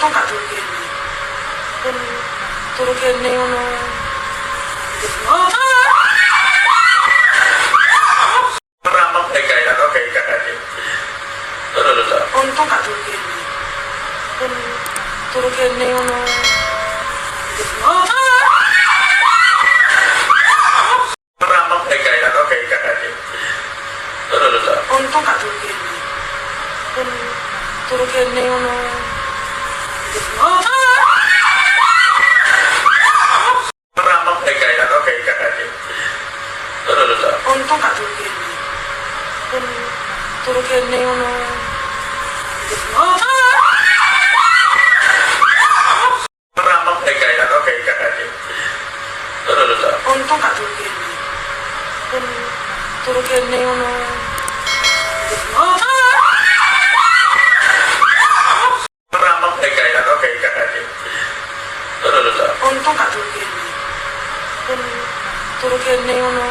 untung gak turu kene. Pun turu kene ngono. Ramak kayak atau kayak aja. Untung gak turu kene. Pun turu kene ngono. Ramak kayak atau kayak aja. Untung gak turu kene. Pun turu kene ngono. Ramak kayak atau kayak aja. Untung gak turu kene. Pun turu kene ngono. Ramak kayak atau kayak aja. Untung gak turu kene. Pun turu kene ngono. Ramak kayak atau kayak aja. Untung gak turu kene. Pun turu kene ngono.